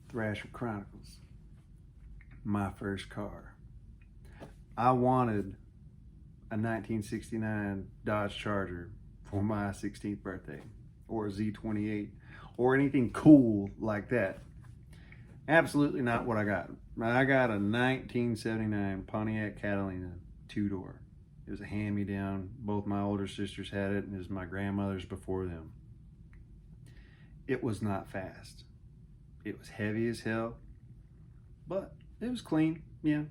Thrasher Chronicles. My first car. I wanted a 1969 Dodge Charger for my 16th birthday, or a Z28, or anything cool like that. Absolutely not what I got. I got a 1979 Pontiac Catalina 2-door. It was a hand-me-down. Both my older sisters had it, and it was my grandmother's before them. It was not fast. It was heavy as hell, but it was clean. Yeah,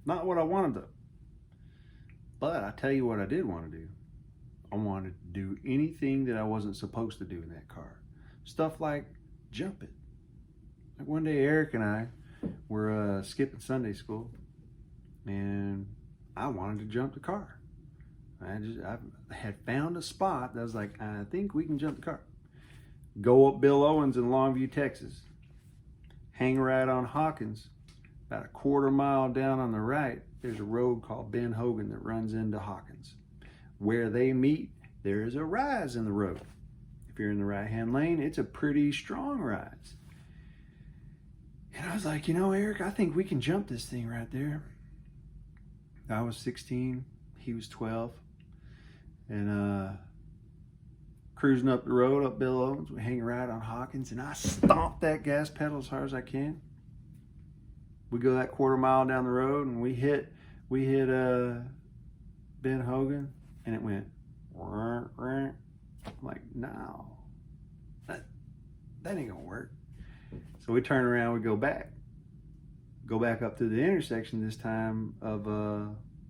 not what I wanted though. But I tell you what I did want to do. I wanted to do anything that I wasn't supposed to do in that car. Stuff like jump it. Like one day Eric and I were skipping Sunday school, and I wanted to jump the car. I had found a spot that was like, I think we can jump the car. Go up Bill Owens in Longview, Texas. Hang right on Hawkins. About a quarter mile down on the right, there's a road called Ben Hogan that runs into Hawkins. Where they meet, there is a rise in the road. If you're in the right-hand lane, it's a pretty strong rise. And I was like, you know, Eric, I think we can jump this thing right there. I was 16, he was 12. And cruising up the road, up Bill Owens, we hang right on Hawkins, and I stomp that gas pedal as hard as I can. We go that quarter mile down the road, and we hit Ben Hogan, and it went. I'm like, no, that ain't gonna work. So we turn around, we go back up to the intersection this time of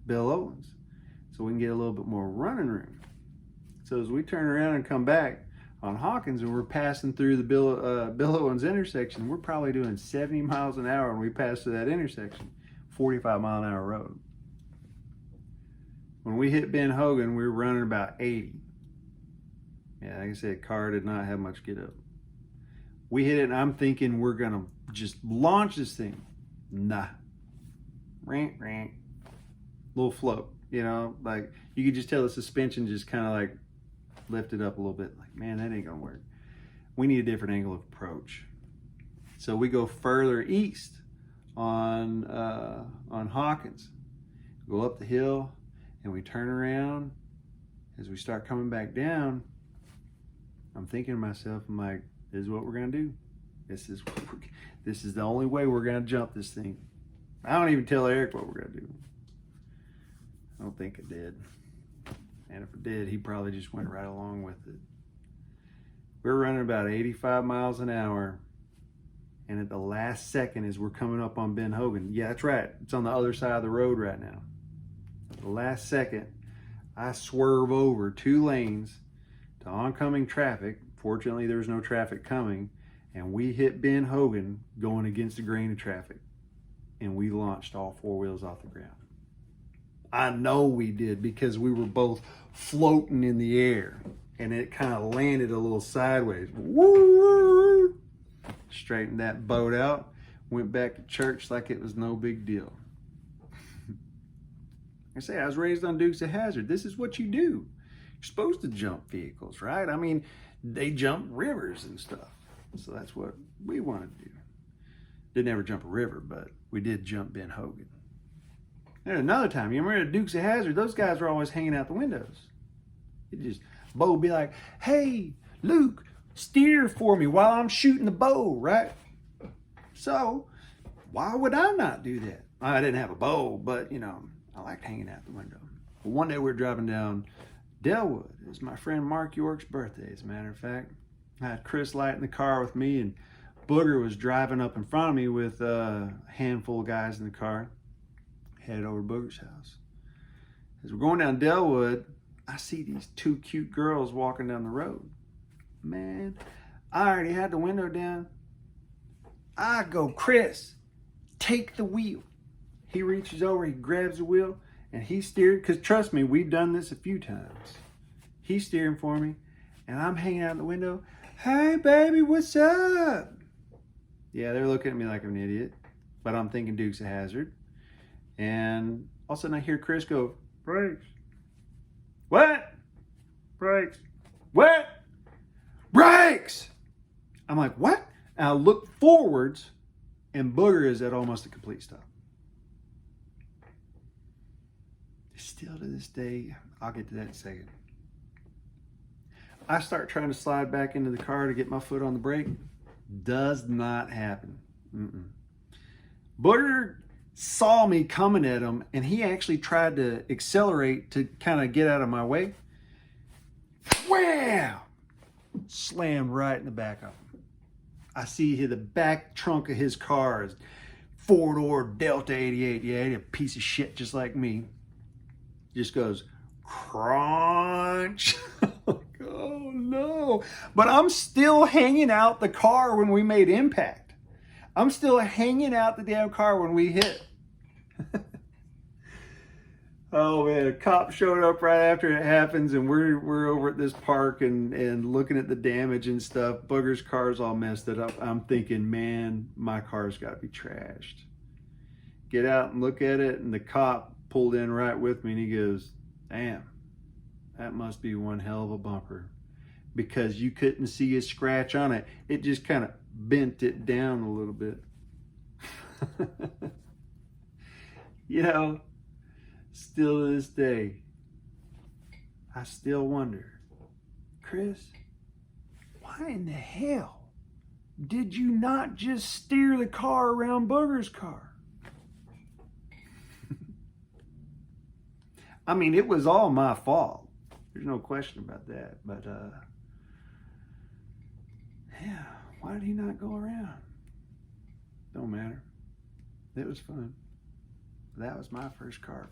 Bill Owens, so we can get a little bit more running room. So as we turn around and come back on Hawkins, and we're passing through the Bill Owens intersection, we're probably doing 70 miles an hour when we pass through that intersection, 45-mile-an-hour road. When we hit Ben Hogan, we were running about 80. Yeah, like I said, car did not have much get up. We hit it, and I'm thinking we're gonna just launch this thing. Nah. Rant. Little float, you know, like you could just tell the suspension just kind of like lifted up a little bit. Like, man, that ain't gonna work. We need a different angle of approach. So we go further east on Hawkins, go up the hill, and we turn around. As we start coming back down, I'm thinking to myself, I'm like, this is what we're gonna do. This is the only way we're gonna jump this thing. I don't even tell Eric what we're gonna do. I don't think it did. And if it did, he probably just went right along with it. We're running about 85 miles an hour. And at the last second, as we're coming up on Ben Hogan, yeah, that's right. It's on the other side of the road right now. At the last second, I swerve over 2 lanes to oncoming traffic. Fortunately, there was no traffic coming. And we hit Ben Hogan going against the grain of traffic. And we launched all 4 wheels off the ground. I know we did, because we were both floating in the air, and it kind of landed a little sideways. Woo! Straightened that boat out, went back to church like it was no big deal. I say, I was raised on Dukes of Hazzard. This is what you do. You're supposed to jump vehicles, right? I mean, they jump rivers and stuff. So that's what we wanted to do. Didn't ever jump a river, but we did jump Ben Hogan. And another time, you remember at Dukes of Hazzard, those guys were always hanging out the windows. Bo would be like, hey, Luke, steer for me while I'm shooting the bow, right? So, why would I not do that? I didn't have a bow, but, you know, I liked hanging out the window. Well, one day we were driving down Delwood. It was my friend Mark York's birthday, as a matter of fact. I had Chris Light in the car with me, and Booger was driving up in front of me with a handful of guys in the car. Headed over to Booger's house. As we're going down Delwood, I see these 2 cute girls walking down the road. Man, I already had the window down. I go, Chris, take the wheel. He reaches over, he grabs the wheel, and he steered, because trust me, we've done this a few times. He's steering for me, and I'm hanging out the window. Hey, baby, what's up? Yeah, they're looking at me like I'm an idiot, but I'm thinking Dukes of Hazzard. And all of a sudden I hear Chris go, brakes. What? Brakes. What? Brakes! I'm like, what? And I look forwards, and Booger is at almost a complete stop. Still to this day, I'll get to that in a second. I start trying to slide back into the car to get my foot on the brake. Does not happen. Booger saw me coming at him, and he actually tried to accelerate to kind of get out of my way. Wham! Slammed right in the back of him. I see the back trunk of his car is four-door Delta 88. Yeah, a piece of shit just like me. Just goes crunch. Oh no. But I'm still hanging out the car when we made impact. I'm still hanging out the damn car when we hit. Oh man, a cop showed up right after it happens, and we're over at this park and looking at the damage and stuff. Booger's car's all messed up. I'm thinking, man, my car's got to be trashed. Get out and look at it, and the cop pulled in right with me, and he goes, damn, that must be one hell of a bumper, because you couldn't see a scratch on it. It just kind of bent it down a little bit. You know, still to this day, I still wonder, Chris, why in the hell did you not just steer the car around Booger's car? I mean, it was all my fault. There's no question about that. But, yeah, why did he not go around? Don't matter. It was fun. That was my first car.